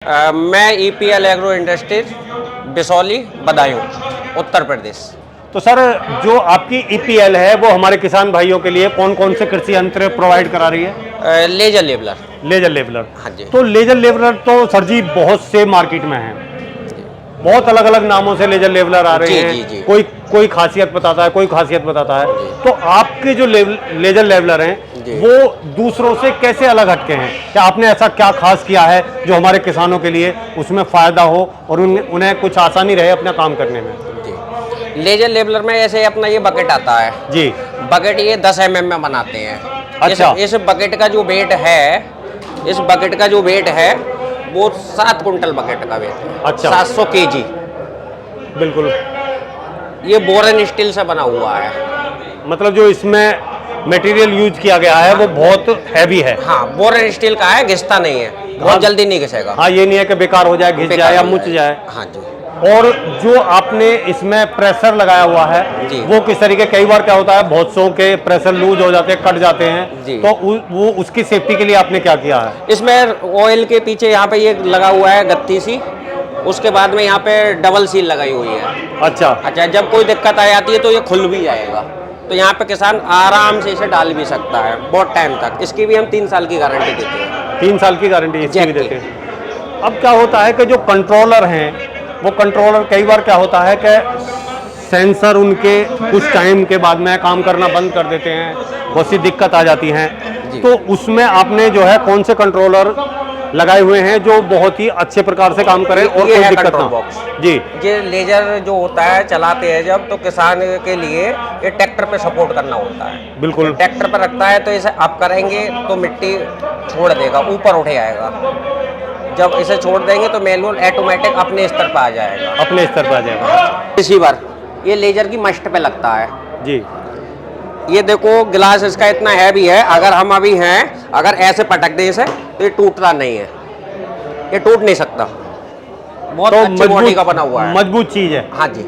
मैं EPL agro industries Bisauli Budaun Uttar Pradesh. तो sir, जो आपकी ईपीएल है वो हमारे किसान भाइयों के लिए कौन कौन से कृषि यंत्र प्रोवाइड करा रही है? Laser leveler. Laser leveler. हाँ जी। तो लेजर लेवलर तो सर जी बहुत से मार्केट में हैं, बहुत अलग अलग नामों से लेजर लेवलर आ रहे हैं। जी। कोई खासियत बताता है, कोई खासियत बताता है। तो आपके जो लेजर लेवलर हैं वो दूसरों से कैसे अलग हटके हैं? क्या आपने ऐसा क्या खास किया है जो हमारे किसानों के लिए उसमें फायदा हो और उन्हें कुछ आसानी रहे अपना काम करने में? जी, लेजर लेवलर में ऐसे अपना ये बकेट आता है जी। बकेट ये 10 mm में बनाते हैं। अच्छा। इस बकेट का जो वेट है वो 7 कुंटल बकेट का वेट है। अच्छा। 700 kg। बिल्कुल। ये बोरन स्टील से बना हुआ है। मतलब जो इसमें मटेरियल यूज किया गया है वो बहुत हैवी है। हाँ, बोरन स्टील का है, घिसता नहीं है, बहुत जल्दी नहीं घिसेगा। हाँ, ये नहीं है कि बेकार हो जाए, घिस जाए या मुच जाए। हाँ जी। और जो आपने इसमें प्रेशर लगाया हुआ है वो किस तरीके? कई बार क्या होता है, बहुत सौ के प्रेशर लूज हो जाते हैं, कट जाते हैं, तो वो उसकी सेफ्टी के लिए आपने क्या किया है? इसमें ऑयल के पीछे यहाँ पे ये लगा हुआ है गत्ती सी, उसके बाद में यहाँ पे डबल सील लगाई हुई है। अच्छा, जब कोई दिक्कत आ जाती है तो ये खुल भी जाएगा, तो यहाँ पे किसान आराम से इसे डाल भी सकता है बहुत टाइम तक। इसकी भी हम 3 साल की गारंटी देते हैं। 3 साल की गारंटी इसकी भी देते हैं। अब क्या होता है कि जो कंट्रोलर हैं वो कंट्रोलर कई बार क्या होता है कि सेंसर उनके कुछ टाइम के बाद में काम करना बंद कर देते हैं, बहुत सी दिक्कत आ जाती हैं। तो उसमें आपने जो है कौन से कंट्रोलर लगाए हुए हैं जो बहुत ही अच्छे प्रकार से काम करें और कोई दिक्कत ना हो? जी। ये लेजर जो होता है चलाते हैं जब, तो किसान के लिए ये ट्रैक्टर पे सपोर्ट करना होता है। बिल्कुल। ट्रैक्टर पर रखता है तो इसे अप करेंगे तो मिट्टी छोड़ देगा, ऊपर उठे आएगा। जब इसे छोड़ देंगे तो मैनुअल ऑटोमेटिक अपने स्तर पर आ जाएगा। अपने स्तर पर आ जाएगा। रिसीवर ये लेजर की मस्ट पे लगता है। जी। ये देखो गिलास इसका इतना हैवी है, अगर हम अभी हैं, अगर ऐसे पटक दें इसे तो ये टूटता नहीं है, ये टूट नहीं सकता। बहुत तो अच्छी बॉडी का बना हुआ है, मजबूत चीज है। हाँ जी।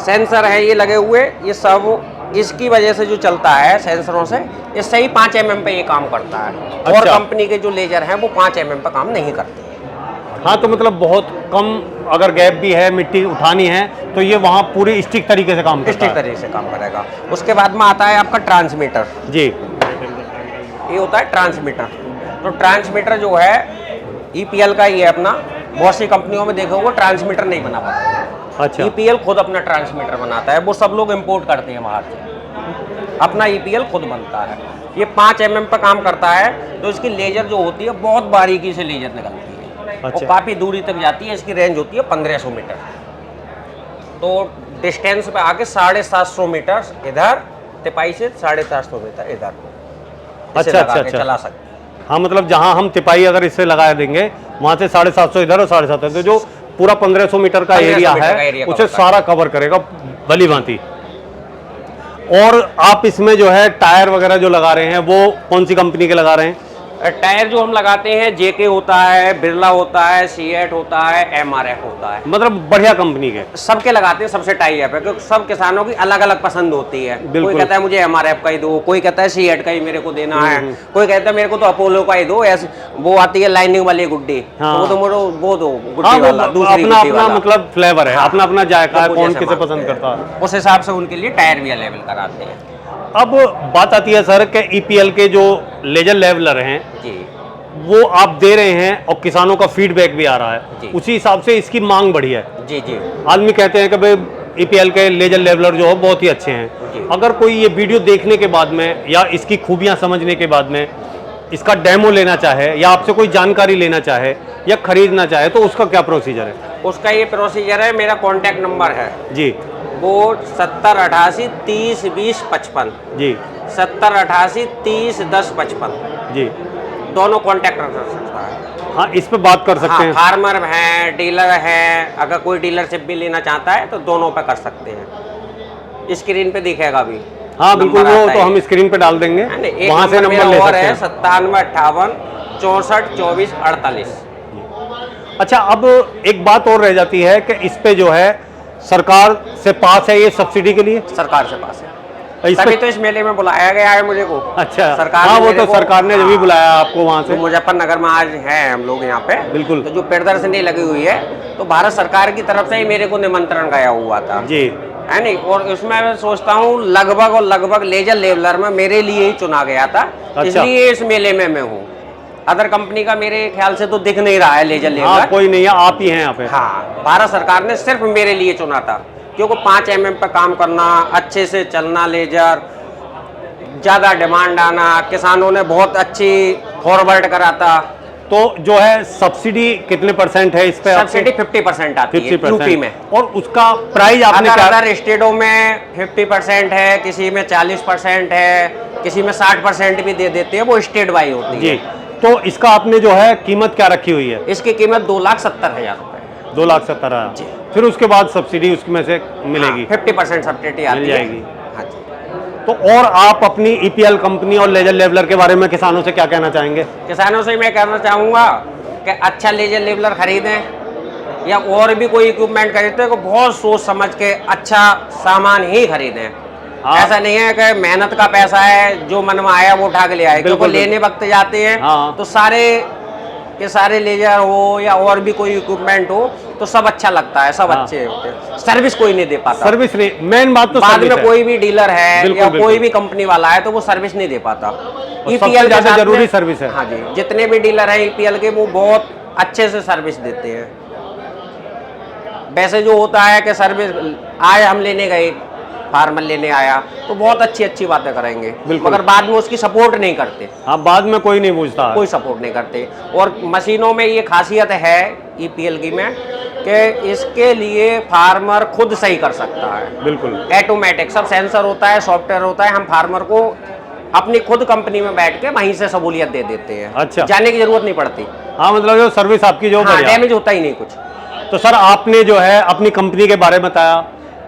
सेंसर है ये लगे हुए, ये सब इसकी वजह से जो चलता है सेंसरों से, इससे ही 5 mm पे ये काम करता है। और कंपनी के जो लेजर हैं वो 5 mm पे काम नहीं करते। हाँ, तो मतलब बहुत कम अगर गैप भी है, मिट्टी उठानी है तो ये वहाँ पूरी स्टिक तरीके से काम करता है। स्टिक तरीके से काम करेगा। उसके बाद में आता है आपका ट्रांसमीटर। जी। ये होता है ट्रांसमीटर। तो ट्रांसमीटर जो है ईपीएल का ही है अपना। बहुत सी कंपनियों में देखा होगा ट्रांसमीटर नहीं बना पाता। अच्छा। ईपीएल खुद अपना ट्रांसमीटर बनाता है, वो सब लोग इंपोर्ट करते हैं बाहर से, अपना ईपीएल खुद बनता है। ये 5 mm पर काम करता है, तो इसकी लेजर जो होती है बहुत बारीकी से लेजर निकलती है। अच्छा। और काफ़ी दूरी तक जाती है। इसकी रेंज होती है 1500 मीटर। तो डिस्टेंस पे आके 750 मीटर इधर, तिपाई से 750 मीटर इधर। अच्छा। चला सकते। हाँ, मतलब जहाँ हम तिपाई अगर इससे लगा देंगे वहाँ से 750 इधर और 750, तो जो पूरा 1500 मीटर का एरिया है उसे सारा कवर करेगा भली भांति। और आप इसमें जो है टायर वगैरह जो लगा रहे हैं वो कौन सी कंपनी के लगा रहे हैं? टायर जो हम लगाते हैं जेके होता है, बिरला होता है, सीएट होता है, एमआरएफ होता है। मतलब बढ़िया कंपनी के सबके लगाते हैं, सबसे टाई अप है, क्योंकि सब किसानों की अलग अलग पसंद होती है। कोई कहता है मुझे एमआरएफ का ही दो, कोई कहता है सीएट का ही मेरे को देना है, कोई कहता है मेरे को तो अपोलो का ही दो। ऐसे वो आती है लाइनिंग वाली गुड्डी। हाँ। तो वो दो गुड्डी वाला, दूसरी अपना अपना मतलब फ्लेवर है, अपना अपना जायका है, कौन किसे पसंद करता है उस हिसाब से उनके लिए टायर भी अवेलेबल कराते हैं। अब बात आती है सर कि ईपीएल के जो लेजर लेवलर हैं जी, वो आप दे रहे हैं और किसानों का फीडबैक भी आ रहा है, उसी हिसाब से इसकी मांग बढ़ी है। जी जी। आदमी कहते हैं कि भाई ईपीएल के लेजर लेवलर जो है बहुत ही अच्छे हैं। अगर कोई ये वीडियो देखने के बाद में या इसकी खूबियां समझने के बाद में इसका डेमो लेना चाहे या आपसे कोई जानकारी लेना चाहे या खरीदना चाहे तो उसका क्या प्रोसीजर है? उसका ये प्रोसीजर है, मेरा कॉन्टैक्ट नंबर है जी, वो 7088 30 20 55 जी, 7088 30 10 55 जी, दोनों कॉन्टैक्ट कर सकता है। हाँ, इस पे बात कर सकते हैं। फार्मर है, डीलर है, अगर कोई डीलरशिप भी लेना चाहता है तो दोनों पे कर सकते हैं। स्क्रीन पे दिखेगा भी। हाँ बिल्कुल, वो तो हम स्क्रीन पे डाल देंगे, वहाँ से नंबर ले सकते हैं। 97 58 64 24 48। अच्छा, अब एक बात और रह जाती है कि इस पे जो है सरकार से पास है, ये सब्सिडी के लिए सरकार से पास है। तभी तो इस मेले में बुलाया गया है मुझे को। अच्छा, सरकार हाँ, ने वो मेरे तो को- सरकार ने जब भी बुलाया आपको वहाँ तो से। मुजफ्फरनगर में आज हैं हम लोग यहाँ पे, बिल्कुल। तो जो प्रदर्शनी लगी हुई है तो भारत सरकार की तरफ से ही मेरे को निमंत्रण गया हुआ था जी, है नहीं। और उसमें मैं सोचता हूँ लगभग और लगभग लेजर लेवलर में मेरे लिए ही चुना गया था, अच्छा। इसलिए इस मेले में मैं हूँ। अदर कंपनी का मेरे ख्याल से तो दिख नहीं रहा है लेजर हाँ, लेवलर। कोई नहीं है, आप ही हैं यहाँ पे। हाँ, भारत सरकार ने सिर्फ मेरे लिए चुना था, क्योंकि 5 mm पे काम करना, अच्छे से चलना लेजर, ज़्यादा डिमांड आना, किसानों ने बहुत अच्छी फॉरवर्ड करा था। तो जो है सब्सिडी कितने % है इस पे? सब्सिडी 50% आती है 50%। यूपी में। और उसका प्राइस आपने क्या? अदर स्टेटों में 50% है, किसी में 40% है, किसी में 60% भी दे देते हैं, वो स्टेट वाइज होती जी, है। तो इसका आपने जो है कीमत क्या रखी हुई है? इसकी कीमत 2,70,000 रुपये। 2,70,000। जी। फिर उसके बाद सब्सिडी उसमें से मिलेगी? 50% सब्सिडी आती मिल है। जाएगी। हाँ जी। तो और आप अपनी ईपीएल कंपनी और लेजर लेवलर के बारे में किसानों से क्या कहना चाहेंगे? किसानों से मैं कहना चाहूँगा कि अच्छा लेजर लेवलर खरीदें या और भी कोई इक्विपमेंट खरीदते हैं तो बहुत सोच समझ के अच्छा सामान ही खरीदें। हाँ। ऐसा नहीं है कि मेहनत का पैसा है जो मन में आया वो उठा के ले आए, क्योंकि बिल्कुल, लेने वक्त जाते हैं हाँ। तो सारे के सारे लेजर हो या और भी कोई इक्विपमेंट हो तो सब अच्छा लगता है, सब हाँ। अच्छे होते हैं। सर्विस कोई नहीं दे पाता। सर्विस नहीं, मेन बात तो बाद सर्विस में है। कोई भी डीलर है बिल्कुल, या बिल्कुल। कोई भी कंपनी वाला है तो वो सर्विस नहीं दे पाता। सबसे EPL के ज्यादा साथ जरूरी में- सर्विस है। हाँ जी, जितने भी डीलर हैं EPL के वो बहुत अच्छे से सर्विस देते हैं। वैसे जो होता है कि सर्विस आए, हम लेने गए, फार्मर लेने आया तो बहुत अच्छी अच्छी बातें करेंगे, बिल्कुल। मगर बाद में उसकी सपोर्ट नहीं करते, हाँ, बाद में कोई नहीं पूछता। कोई सपोर्ट नहीं करते। और मशीनों में ये खासियत है EPL की में कि इसके लिए फार्मर खुद सही कर सकता है। बिल्कुल। ऑटोमेटिक सब सेंसर होता है, सॉफ्टवेयर होता है, हम फार्मर को अपनी खुद कंपनी में बैठ के वहीं से सहूलियत दे देते हैं। अच्छा। जाने की जरूरत नहीं पड़ती। हाँ, मतलब जो सर्विस आपकी जो हाँ, बढ़िया। डैमेज होता ही नहीं कुछ। तो सर, आपने जो है अपनी कंपनी के बारे में बताया,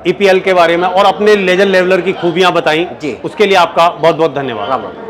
ईपीएल के बारे में, और अपने लेजर लेवलर की खूबियां बताई जी। उसके लिए आपका बहुत बहुत धन्यवाद। राम राम।